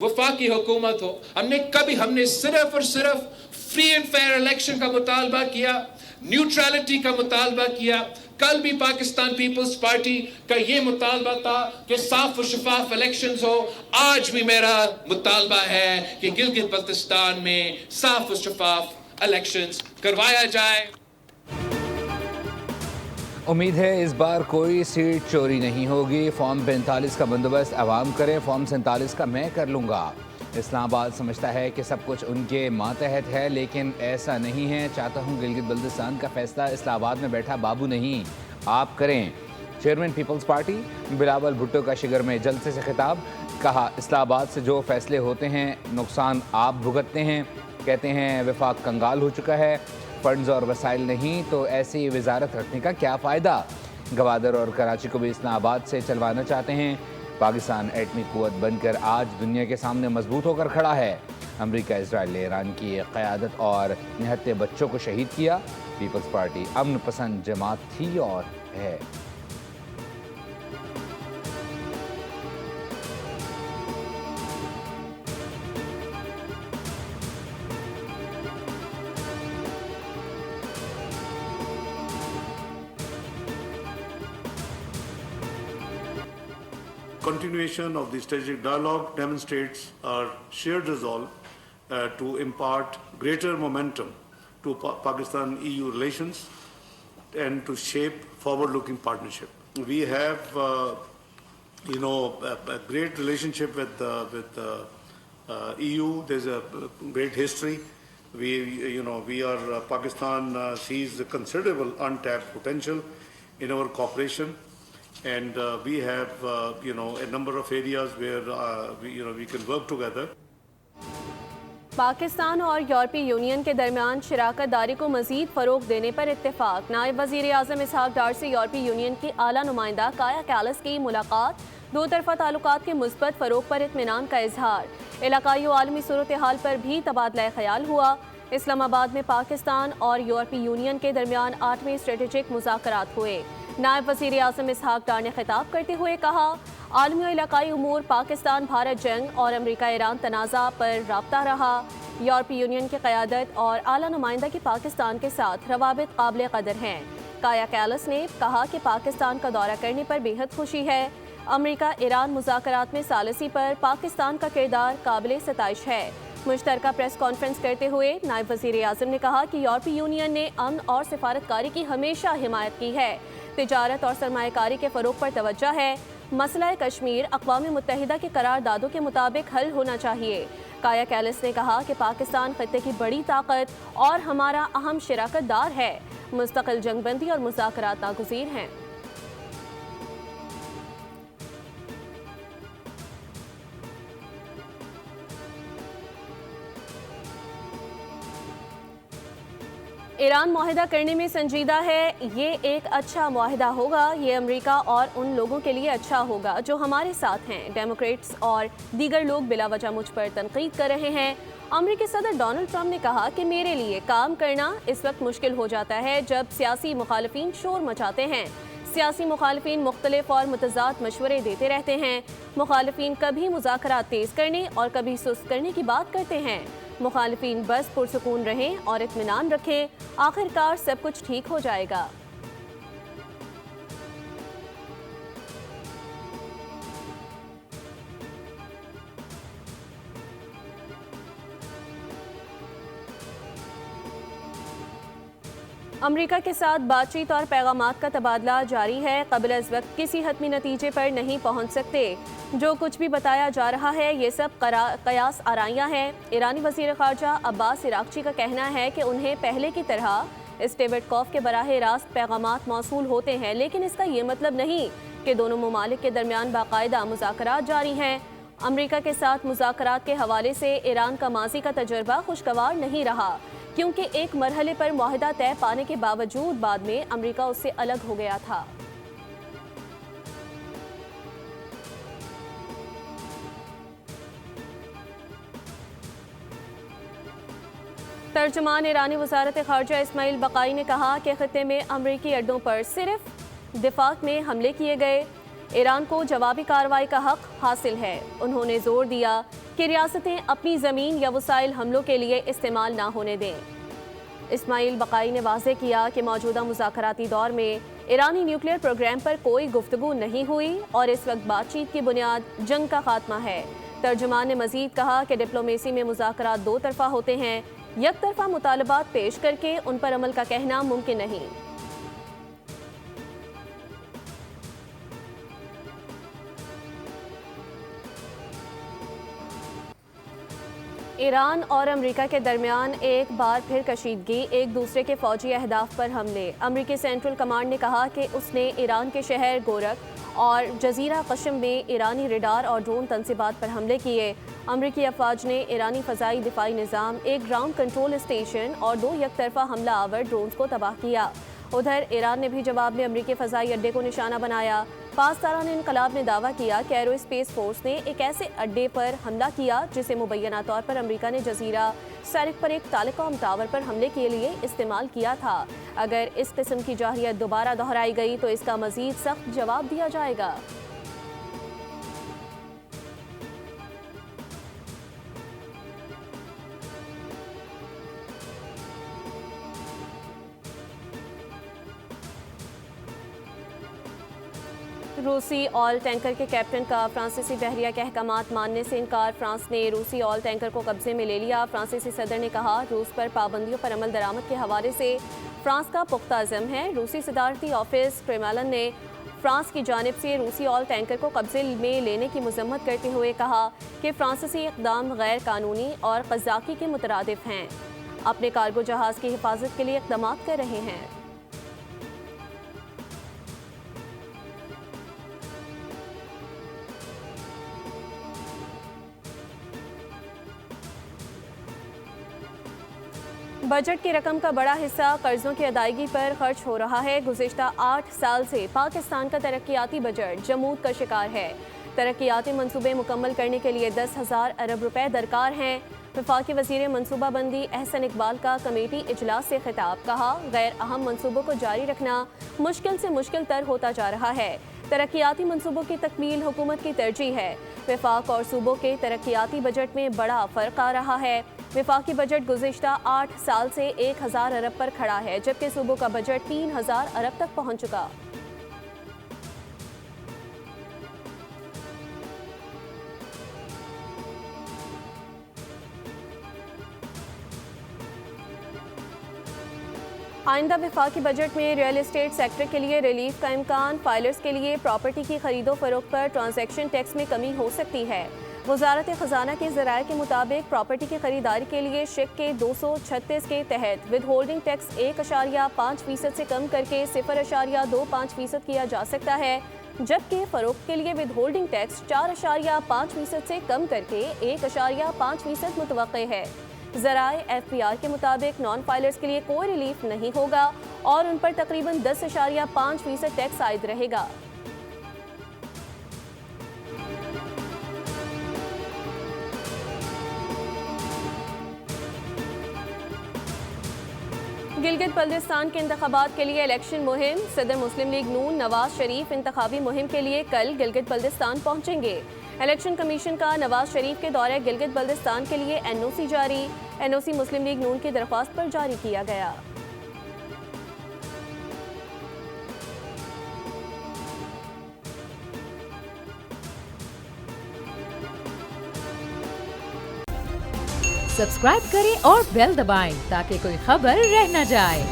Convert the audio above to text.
वफाकी हुकूमत हो, हमने सिर्फ और सिर्फ फ्री एंड फेयर इलेक्शन का मुतालबा किया, न्यूट्रलिटी का मुतालबा किया। कल भी पाकिस्तान पीपल्स पार्टी का ये मुतालबा था कि साफ और शफाफ इलेक्शंस हो। आज भी मेरा मुतालबा है कि गिलगित बल्तिस्तान में साफ और शफाफ इलेक्शंस करवाया जाए। उम्मीद है इस बार कोई सीट चोरी नहीं होगी। फॉर्म 45 का बंदोबस्त अवाम करे, फॉर्म 47 का मैं कर लूँगा। इस्लामाबाद समझता है कि सब कुछ उनके मातहत है, लेकिन ऐसा नहीं है। चाहता हूँ गिलगित बल्तिस्तान का फैसला इस्लामाबाद में बैठा बाबू नहीं, आप करें। Chairman Peoples Party Bilawal Bhutto का शिगर में जलसे से खिताब। कहा इस्लामाबाद से जो फैसले होते हैं नुकसान आप भुगतते हैं। कहते हैं वफाक कंगाल हो चुका है, फंड्स और वसाइल नहीं तो ऐसी वजारत रखने का क्या फ़ायदा। गवादर और कराची को भी इस्लामाबाद से चलवाना चाहते हैं। पाकिस्तान एटमी कुव्वत बनकर आज दुनिया के सामने मजबूत होकर खड़ा है। अमेरिका इजराइल ने ईरान की क़यादत और निहत्ते बच्चों को शहीद किया। पीपल्स पार्टी अमन पसंद जमात थी और है। Continuation of the strategic dialogue demonstrates our shared resolve to impart greater momentum to Pakistan-EU relations and to shape forward-looking partnership. We have, a great relationship with EU. There's a great history. Pakistan sees considerable untapped potential in our cooperation. And we have, a number of areas where, we can work together. Pakistan और यूरोपीय union के दरमियान शराकत दारी को मज़ीद फ़रोग़ देने पर इत्तेफाक। नायब वज़ीर आज़म इसहाक़ डार से यूरोपीय यूनियन की आला नुमाइंदा काया कैलस की मुलाकात। दो तरफ़ा ताल्लुकात के मुस्बत फ़रोग़ पर इत्मीनान का इजहार। इलाक़ाई व आलमी सूरत हाल पर भी तबादला ख़याल हुआ। इस्लामाबाद में पाकिस्तान और यूरोपीय यूनियन के दरमियान 8वें स्ट्रेटेजिक मुज़ाकरात हुए। नायब वज़ीर आज़म इसहाक़ डार ने खिताब करते हुए कहा आलमी और इलाक़ाई उमूर, पाकिस्तान भारत जंग और अमरीका ईरान तनाज़ा पर राब्ता रहा। यूरोपीय यूनियन की क़यादत और आला नुमाइंदा की पाकिस्तान के साथ रवाबित काबिल कदर हैं। काया कैलस ने कहा कि पाकिस्तान का दौरा करने पर बेहद खुशी है। अमरीका ईरान मुज़ाकरात में सालसी पर पाकिस्तान का किरदार काबिल सताइश है। मुश्तरका प्रेस कॉन्फ्रेंस करते हुए नायब वज़ीर आज़म ने कहा कि यूरोपीय यूनियन ने अमन और सिफारतकारी की हमेशा हिमायत की है। तिजारत और सरमायाकारी के फ़रोग़ पर तवज्जो है। मसला कश्मीर अक़वाम मुत्तहिदा के करारदादों के मुताबिक हल होना चाहिए। काया कैलस ने कहा कि पाकिस्तान ख़त्ते की बड़ी ताकत और हमारा अहम शराकतदार है। मुस्तक़िल जंगबंदी और मुज़ाकरात नागुज़ीर हैं। ईरान मुआहिदा करने में संजीदा है। ये एक अच्छा मुआहिदा होगा। ये अमेरिका और उन लोगों के लिए अच्छा होगा जो हमारे साथ हैं। डेमोक्रेट्स और दीगर लोग बिलावजह मुझ पर तनकीद कर रहे हैं। अमेरिकी सदर डोनाल्ड ट्रंप ने कहा कि मेरे लिए काम करना इस वक्त मुश्किल हो जाता है जब सियासी मुखालिफिन शोर मचाते हैं। सियासी मुखालिफिन मुख्तलिफ और मुतज़ाद मशवरे देते रहते हैं। मुखालिफिन कभी मुज़ाकरात तेज़ करने और कभी सुस्त करने की बात करते हैं। मुखालिफिन बस पुरसुकून रहें और इत्मीनान रखें, आखिरकार सब कुछ ठीक हो जाएगा। अमेरिका के साथ बातचीत और पैगामात का तबादला जारी है। क़ब्ल अज़ वक्त किसी हतमी नतीजे पर नहीं पहुँच सकते। जो कुछ भी बताया जा रहा है ये सब कयास आराइयाँ हैं। ईरानी वज़ीर ख़ारजा अब्बास इराक़ची का कहना है कि उन्हें पहले की तरह स्टेवटकॉफ के बराह रास्त पैगामात मौसूल होते हैं, लेकिन इसका ये मतलब नहीं कि दोनों ममालिक के दरमियान बाकायदा मुज़ाकरात जारी हैं। अमेरिका के साथ मुज़ाकरात के हवाले से ईरान का माजी का तजर्बा खुशगवार नहीं रहा, क्योंकि एक मरहले पर मुआहिदा तय पाने के बावजूद बाद में अमेरिका उससे अलग हो गया था। तर्जुमान ईरानी वज़ारत ख़ारजा इस्माइल बक़ाई ने कहा कि ख़त्ते में अमरीकी अड्डों पर सिर्फ दिफा में हमले किए गए। ईरान को जवाबी कार्रवाई का हक़ हासिल है। उन्होंने जोर दिया کہ ریاستیں اپنی زمین یا وسائل حملوں کے لیے استعمال نہ ہونے دیں۔ اسماعیل بقائی نے واضح کیا کہ موجودہ مذاکراتی دور میں ایرانی نیوکلیئر پروگرام پر کوئی گفتگو نہیں ہوئی اور اس وقت بات چیت کی بنیاد جنگ کا خاتمہ ہے۔ ترجمان نے مزید کہا کہ ڈپلومیسی میں مذاکرات دو طرفہ ہوتے ہیں، یک طرفہ مطالبات پیش کر کے ان پر عمل کا کہنا ممکن نہیں۔ ایران اور امریکہ کے درمیان ایک بار پھر کشیدگی، ایک دوسرے کے فوجی اہداف پر حملے۔ امریکی سینٹرل کمانڈ نے کہا کہ اس نے ایران کے شہر گورک اور جزیرہ قشم میں ایرانی ریڈار اور ڈرون تنصیبات پر حملے کیے۔ امریکی افواج نے ایرانی فضائی دفاعی نظام، ایک گراؤنڈ کنٹرول اسٹیشن اور 2 یک طرفہ حملہ آور ڈرونز کو تباہ کیا۔ ادھر ایران نے بھی جواب میں امریکی فضائی اڈے کو نشانہ بنایا۔ پاسداران انقلاب نے دعویٰ کیا کہ ایرو اسپیس فورس نے ایک ایسے اڈے پر حملہ کیا جسے مبینہ طور پر امریکہ نے جزیرہ سیرک پر ایک ٹیلی کام ٹاور پر حملے کے لیے استعمال کیا تھا۔ اگر اس قسم کی جارحیت دوبارہ دہرائی گئی تو اس کا مزید سخت جواب دیا جائے گا۔ روسی آئل ٹینکر کے کیپٹن کا فرانسیسی بحریہ کے احکامات ماننے سے انکار۔ فرانس نے روسی آئل ٹینکر کو قبضے میں لے لیا۔ فرانسیسی صدر نے کہا روس پر پابندیوں پر عمل درآمد کے حوالے سے فرانس کا پختہ عزم ہے۔ روسی صدارتی آفس کریملن نے فرانس کی جانب سے روسی آئل ٹینکر کو قبضے میں لینے کی مذمت کرتے ہوئے کہا کہ فرانسیسی اقدام غیر قانونی اور قزاقی کے مترادف ہیں، اپنے کارگو جہاز کی حفاظت کے لیے اقدامات کر رہے ہیں۔ بجٹ کی رقم کا بڑا حصہ قرضوں کی ادائیگی پر خرچ ہو رہا ہے۔ گزشتہ 8 سال سے پاکستان کا ترقیاتی بجٹ جمود کا شکار ہے۔ ترقیاتی منصوبے مکمل کرنے کے لیے 10,000 ارب روپے درکار ہیں۔ وفاقی وزیر منصوبہ بندی احسن اقبال کا کمیٹی اجلاس سے خطاب، کہا غیر اہم منصوبوں کو جاری رکھنا مشکل سے مشکل تر ہوتا جا رہا ہے۔ ترقیاتی منصوبوں کی تکمیل حکومت کی ترجیح ہے۔ وفاق اور صوبوں کے ترقیاتی بجٹ میں بڑا فرق آ رہا ہے۔ وفاقی بجٹ گزشتہ 8 سال سے 1,000 ارب پر کھڑا ہے، جبکہ صوبوں کا بجٹ 3,000 ارب تک پہنچ چکا۔ آئندہ وفاقی بجٹ میں ریئل اسٹیٹ سیکٹر کے لیے ریلیف کا امکان۔ فائلرز کے لیے پراپرٹی کی خرید و فروخت پر ٹرانزیکشن ٹیکس میں کمی ہو سکتی ہے۔ وزارت خزانہ کے ذرائع کے مطابق پراپرٹی کی خریداری کے لیے شک کے 236 کے تحت ود ہولڈنگ ٹیکس 1.5% سے کم کر کے 0.25% کیا جا سکتا ہے، جبکہ فروخت کے لیے ود ہولڈنگ ٹیکس 4.5% سے کم کر کے 1.5% متوقع ہے۔ ذرائع ایف پی آر کے مطابق نان فائلرز کے لیے کوئی ریلیف نہیں ہوگا اور ان پر تقریباً 10.5% ٹیکس عائد رہے گا۔ گلگت بلتستان کے انتخابات کے لیے الیکشن مہم۔ صدر مسلم لیگ نون نواز شریف انتخابی مہم کے لیے کل گلگت بلتستان پہنچیں گے۔ الیکشن کمیشن کا نواز شریف کے دورہ گلگت بلتستان کے لیے این او سی جاری۔ این او سی مسلم لیگ نون کی درخواست پر جاری کیا گیا۔ سبسکرائب کریں اور بیل دبائیں تاکہ کوئی خبر رہ نہ جائے۔